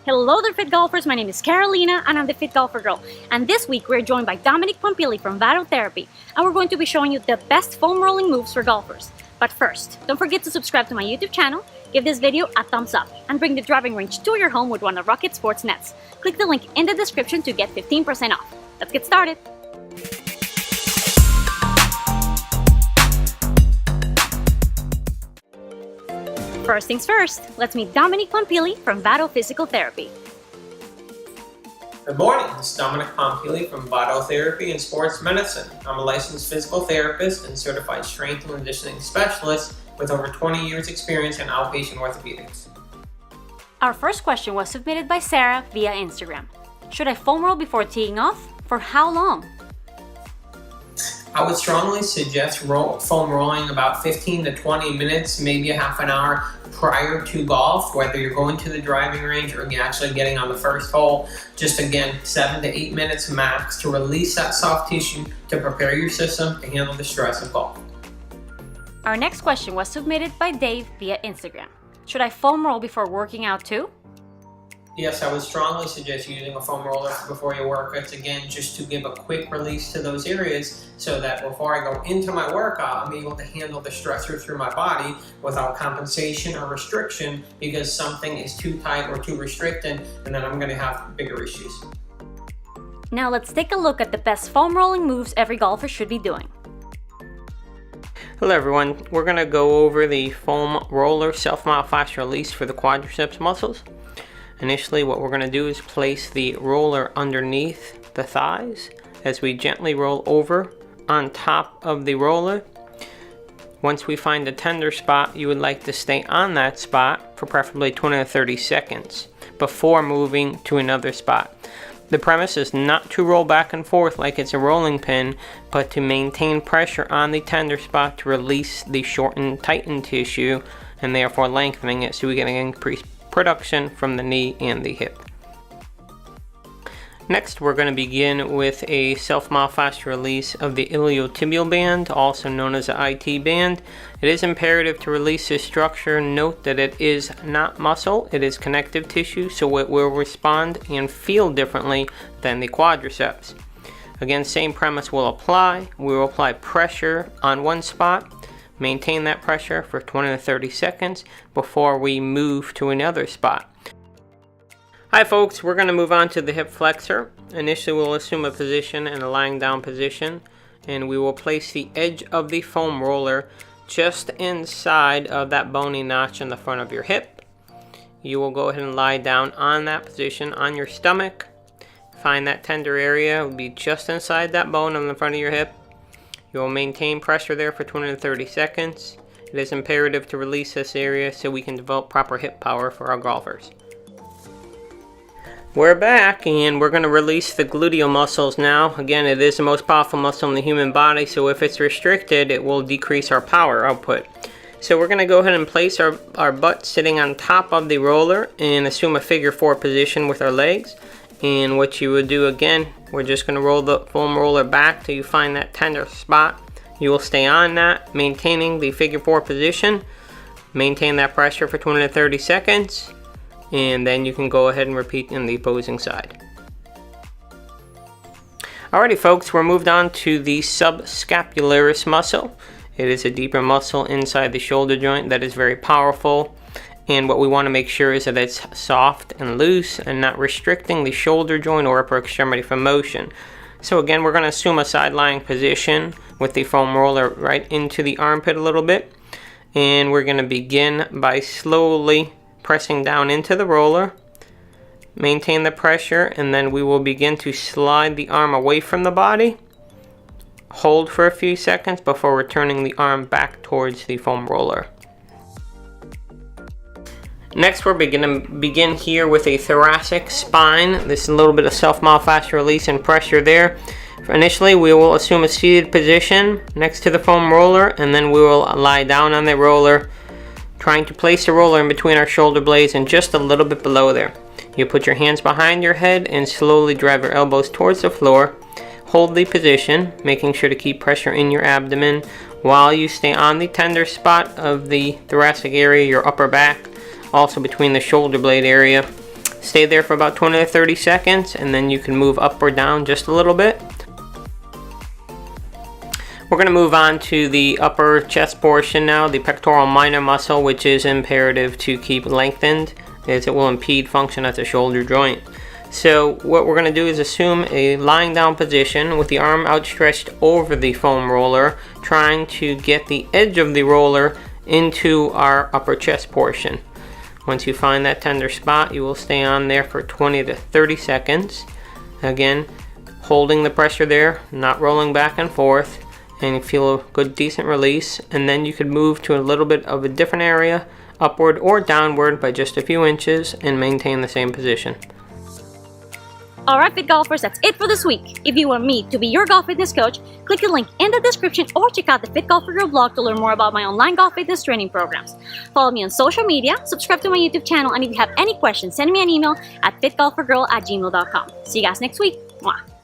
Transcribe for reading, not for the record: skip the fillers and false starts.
Hello there, fit golfers. My name is Carolina and I'm the Fit Golfer Girl. And this week we're joined by Domenic Pompile from Vado Therapy, and we're going to be showing you the best foam rolling moves for golfers. But first, don't forget to subscribe to my YouTube channel, give this video a thumbs up, and bring the driving range to your home with one of Rocket Sports nets. Click the link in the description to get 15% off. Let's get started. First things first, let's meet Domenic Pompile from Vado Physical Therapy. Good morning, this is Dominic Pompile from Vado Therapy and Sports Medicine. I'm a licensed physical therapist and certified strength and conditioning specialist with over 20 years experience in outpatient orthopedics. Our first question was submitted by Sarah via Instagram. Should I foam roll before teeing off? For how long? I would strongly suggest foam rolling about 15 to 20 minutes, maybe a half an hour prior to golf, whether you're going to the driving range or you're actually getting on the first hole. Just again, 7 to 8 minutes max to release that soft tissue to prepare your system to handle the stress of golf. Our next question was submitted by Dave via Instagram. Should I foam roll before working out too? Yes, I would strongly suggest using a foam roller before your workouts, again, just to give a quick release to those areas so that before I go into my workout, I'm able to handle the stressor through my body without compensation or restriction because something is too tight or too restricted, and then I'm going to have bigger issues. Now let's take a look at the best foam rolling moves every golfer should be doing. Hello everyone, we're going to go over the foam roller self-myofascial release for the quadriceps muscles. Initially, what we're going to do is place the roller underneath the thighs as we gently roll over on top of the roller. Once we find a tender spot, you would like to stay on that spot for preferably 20 to 30 seconds before moving to another spot. The premise is not to roll back and forth like it's a rolling pin, but to maintain pressure on the tender spot to release the shortened, tightened tissue and therefore lengthening it so we get an increased production from the knee and the hip. Next, we're going to begin with a self-myofascial release of the iliotibial band, also known as the IT band. It is imperative to release this structure. Note that it is not muscle, it is connective tissue, so it will respond and feel differently than the quadriceps. Again, same premise will apply. We will apply pressure on one spot, maintain that pressure for 20 to 30 seconds before we move to another spot. Hi folks, we're going to move on to the hip flexor. Initially we'll assume a position in a lying down position, and we will place the edge of the foam roller just inside of that bony notch in the front of your hip. You will go ahead and lie down on that position on your stomach. Find that tender area, it will be just inside that bone in the front of your hip. You will maintain pressure there for 20 to 30 seconds. It is imperative to release this area so we can develop proper hip power for our golfers. We're back and we're going to release the gluteal muscles now. Again, it is the most powerful muscle in the human body, so if it's restricted, it will decrease our power output. So we're going to go ahead and place our butt sitting on top of the roller and assume a figure 4 position with our legs. And what you would do again, we're just going to roll the foam roller back till you find that tender spot. You will stay on that, maintaining the figure 4 position. Maintain that pressure for 20 to 30 seconds. And then you can go ahead and repeat in the opposing side. Alrighty folks, we're moved on to the subscapularis muscle. It is a deeper muscle inside the shoulder joint that is very powerful. And what we want to make sure is that it's soft and loose and not restricting the shoulder joint or upper extremity from motion. So again, we're going to assume a side lying position with the foam roller right into the armpit a little bit. And we're going to begin by slowly pressing down into the roller. Maintain the pressure, and then we will begin to slide the arm away from the body. Hold for a few seconds before returning the arm back towards the foam roller. Next, we're going to begin here with a thoracic spine. This is a little bit of self-myofascial release and pressure there. Initially, we will assume a seated position next to the foam roller, and then we will lie down on the roller, trying to place the roller in between our shoulder blades and just a little bit below there. You put your hands behind your head and slowly drive your elbows towards the floor. Hold the position, making sure to keep pressure in your abdomen while you stay on the tender spot of the thoracic area, your upper back, also between the shoulder blade area. Stay there for about 20 to 30 seconds, and then you can move up or down just a little bit. We're going to move on to the upper chest portion now, the pectoral minor muscle, which is imperative to keep lengthened, as it will impede function at the shoulder joint. So what we're going to do is assume a lying down position with the arm outstretched over the foam roller, trying to get the edge of the roller into our upper chest portion. Once you find that tender spot, you will stay on there for 20 to 30 seconds. Again, holding the pressure there, not rolling back and forth, and you feel a good decent release. And then you could move to a little bit of a different area, upward or downward by just a few inches, and maintain the same position. Alright Fit Golfers, that's it for this week. If you want me to be your golf fitness coach, click the link in the description or check out the Fit Golf for Girl blog to learn more about my online golf fitness training programs. Follow me on social media, subscribe to my YouTube channel, and if you have any questions, send me an email at fitgolfergirl@gmail.com. See you guys next week. Mwah.